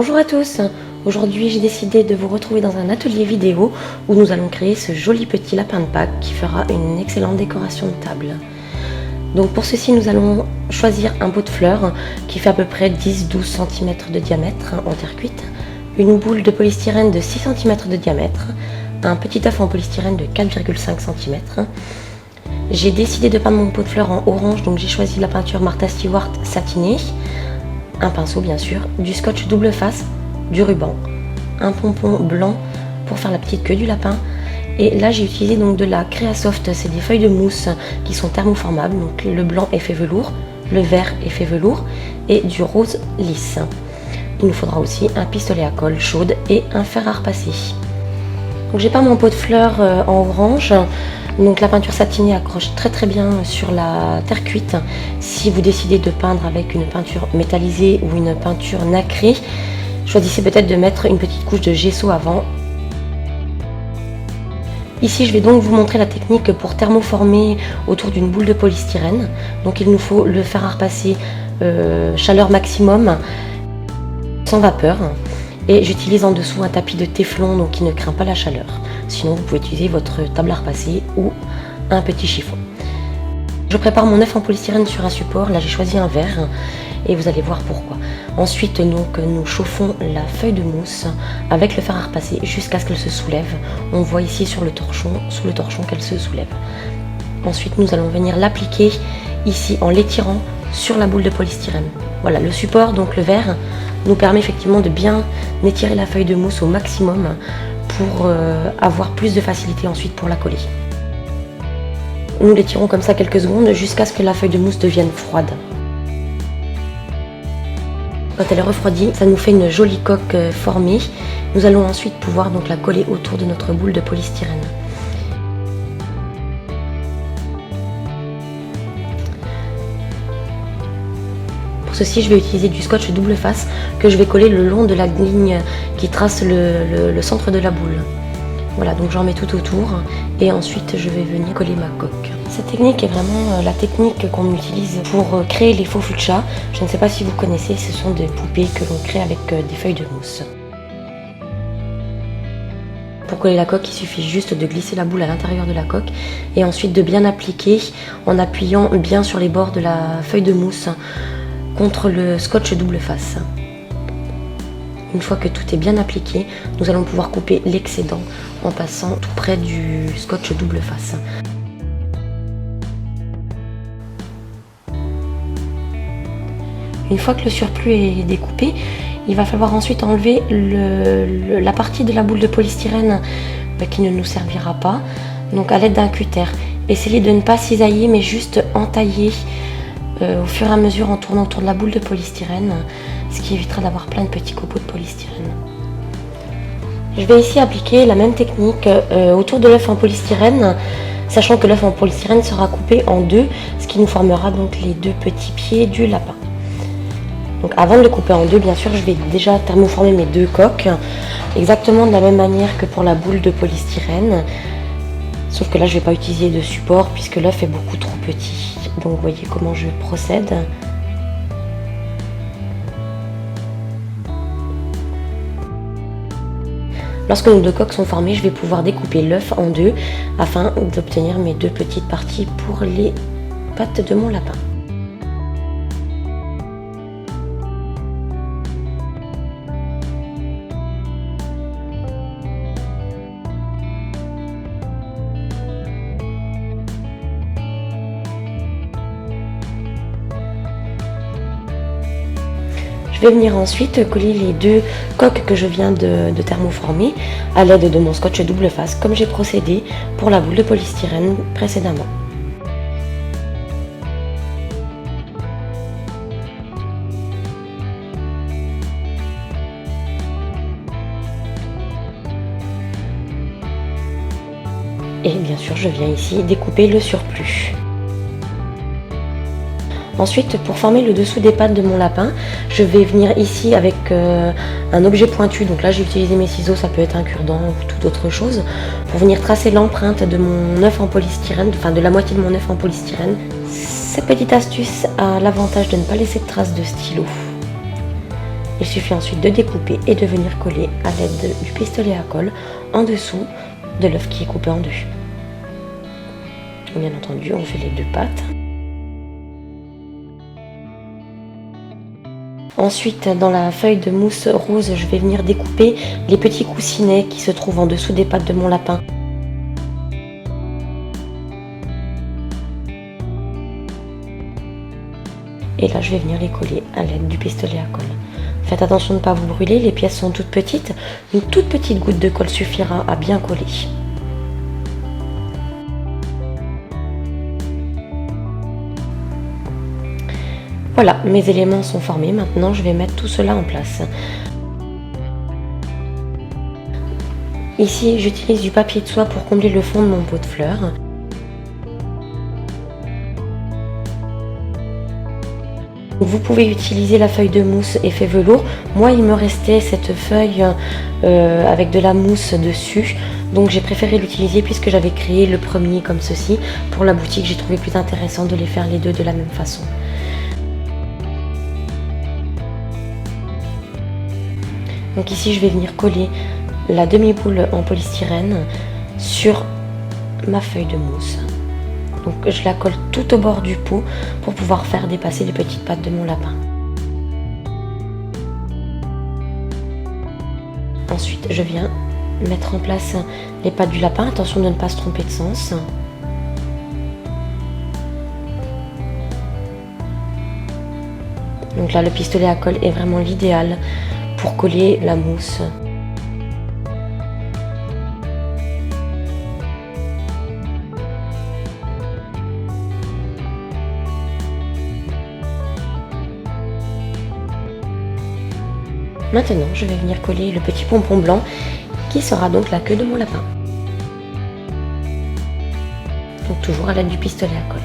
Bonjour à tous, aujourd'hui j'ai décidé de vous retrouver dans un atelier vidéo où nous allons créer ce joli petit lapin de Pâques qui fera une excellente décoration de table. Donc pour ceci nous allons choisir un pot de fleurs qui fait à peu près 10-12 cm de diamètre en terre cuite, une boule de polystyrène de 6 cm de diamètre, un petit œuf en polystyrène de 4,5 cm. J'ai décidé de peindre mon pot de fleurs en orange, donc j'ai choisi la peinture Martha Stewart satinée, un pinceau bien sûr, du scotch double face, du ruban, un pompon blanc pour faire la petite queue du lapin. Et là j'ai utilisé donc de la Créasoft, c'est des feuilles de mousse qui sont thermoformables, donc le blanc effet velours, le vert effet velours et du rose lisse. Il nous faudra aussi un pistolet à colle chaude et un fer à repasser. Donc j'ai peint mon pot de fleurs en orange. Donc la peinture satinée accroche très bien sur la terre cuite. Si vous décidez de peindre avec une peinture métallisée ou une peinture nacrée, choisissez peut-être de mettre une petite couche de gesso avant. Ici je vais donc vous montrer la technique pour thermoformer autour d'une boule de polystyrène. Donc il nous faut le fer à repasser chaleur maximum, sans vapeur. Et j'utilise en dessous un tapis de téflon donc qui ne craint pas la chaleur. Sinon vous pouvez utiliser votre table à repasser ou un petit chiffon. Je prépare mon œuf en polystyrène sur un support, là j'ai choisi un vert et vous allez voir pourquoi. Ensuite donc nous chauffons la feuille de mousse avec le fer à repasser jusqu'à ce qu'elle se soulève. On voit ici sur le torchon, sous le torchon qu'elle se soulève. Ensuite nous allons venir l'appliquer ici en l'étirant sur la boule de polystyrène. Voilà, le support, donc le vert, nous permet effectivement de bien étirer la feuille de mousse au maximum pour avoir plus de facilité ensuite pour la coller. Nous l'étirons comme ça quelques secondes jusqu'à ce que la feuille de mousse devienne froide. Quand elle est refroidie, ça nous fait une jolie coque formée. Nous allons ensuite pouvoir donc la coller autour de notre boule de polystyrène. Pour ceci, je vais utiliser du scotch double face que je vais coller le long de la ligne qui trace le centre de la boule. Voilà, donc j'en mets tout autour et ensuite je vais venir coller ma coque. Cette technique est vraiment la technique qu'on utilise pour créer les faux fuchsia. Je ne sais pas si vous connaissez, ce sont des poupées que l'on crée avec des feuilles de mousse. Pour coller la coque, il suffit juste de glisser la boule à l'intérieur de la coque et ensuite de bien appliquer en appuyant bien sur les bords de la feuille de mousse contre le scotch double face. Une fois que tout est bien appliqué, nous allons pouvoir couper l'excédent en passant tout près du scotch double face. Une fois que le surplus est découpé, il va falloir ensuite enlever la partie de la boule de polystyrène qui ne nous servira pas, donc à l'aide d'un cutter. Essayez de ne pas cisailler mais juste entailler au fur et à mesure en tournant autour de la boule de polystyrène, ce qui évitera d'avoir plein de petits copeaux de polystyrène. Je vais ici appliquer la même technique autour de l'œuf en polystyrène, sachant que l'œuf en polystyrène sera coupé en deux, ce qui nous formera donc les deux petits pieds du lapin. Donc avant de le couper en deux, bien sûr, je vais déjà thermoformer mes deux coques, exactement de la même manière que pour la boule de polystyrène. Sauf que là, je ne vais pas utiliser de support puisque l'œuf est beaucoup trop petit. Donc, vous voyez comment je procède. Lorsque nos deux coques sont formées, je vais pouvoir découper l'œuf en deux afin d'obtenir mes deux petites parties pour les pattes de mon lapin. Je vais venir ensuite coller les deux coques que je viens de thermoformer à l'aide de mon scotch double face comme j'ai procédé pour la boule de polystyrène précédemment. Et bien sûr je viens ici découper le surplus. Ensuite, pour former le dessous des pattes de mon lapin, je vais venir ici avec un objet pointu. Donc là, j'ai utilisé mes ciseaux, ça peut être un cure-dent ou toute autre chose, pour venir tracer l'empreinte de mon œuf en polystyrène, enfin de la moitié de mon œuf en polystyrène. Cette petite astuce a l'avantage de ne pas laisser de traces de stylo. Il suffit ensuite de découper et de venir coller à l'aide du pistolet à colle en dessous de l'œuf qui est coupé en deux. Bien entendu, on fait les deux pattes. Ensuite, dans la feuille de mousse rose, je vais venir découper les petits coussinets qui se trouvent en dessous des pattes de mon lapin. Et là, je vais venir les coller à l'aide du pistolet à colle. Faites attention de ne pas vous brûler, les pièces sont toutes petites. Une toute petite goutte de colle suffira à bien coller. Voilà, mes éléments sont formés. Maintenant, je vais mettre tout cela en place. Ici, j'utilise du papier de soie pour combler le fond de mon pot de fleurs. Vous pouvez utiliser la feuille de mousse effet velours. Moi, il me restait cette feuille avec de la mousse dessus. Donc j'ai préféré l'utiliser puisque j'avais créé le premier comme ceci. Pour la boutique, j'ai trouvé plus intéressant de les faire les deux de la même façon. Donc ici, je vais venir coller la demi-boule en polystyrène sur ma feuille de mousse. Donc je la colle tout au bord du pot pour pouvoir faire dépasser les petites pattes de mon lapin. Ensuite, je viens mettre en place les pattes du lapin. Attention de ne pas se tromper de sens. Donc là, le pistolet à colle est vraiment l'idéal pour coller la mousse. Maintenant, je vais venir coller le petit pompon blanc qui sera donc la queue de mon lapin. Donc toujours à l'aide du pistolet à colle.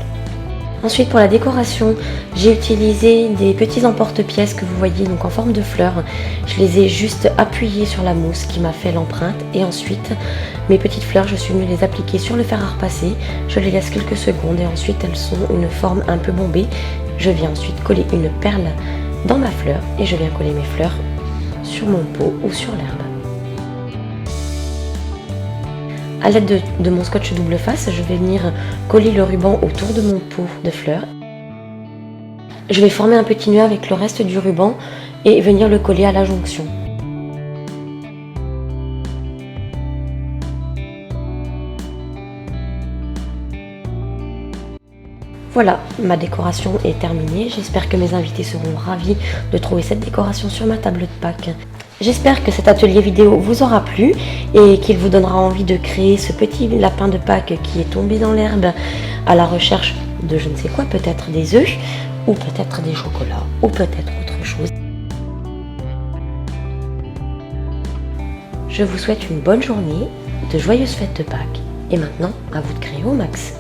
Ensuite, pour la décoration, j'ai utilisé des petits emporte-pièces que vous voyez donc en forme de fleurs. Je les ai juste appuyées sur la mousse qui m'a fait l'empreinte. Et ensuite, mes petites fleurs, je suis venue les appliquer sur le fer à repasser. Je les laisse quelques secondes et ensuite elles sont une forme un peu bombée. Je viens ensuite coller une perle dans ma fleur et je viens coller mes fleurs sur mon pot ou sur l'herbe. A l'aide de mon scotch double face, je vais venir coller le ruban autour de mon pot de fleurs. Je vais former un petit nœud avec le reste du ruban et venir le coller à la jonction. Voilà, ma décoration est terminée. J'espère que mes invités seront ravis de trouver cette décoration sur ma table de Pâques. J'espère que cet atelier vidéo vous aura plu et qu'il vous donnera envie de créer ce petit lapin de Pâques qui est tombé dans l'herbe à la recherche de je ne sais quoi, peut-être des œufs ou peut-être des chocolats ou peut-être autre chose. Je vous souhaite une bonne journée, de joyeuses fêtes de Pâques et maintenant à vous de créer au max.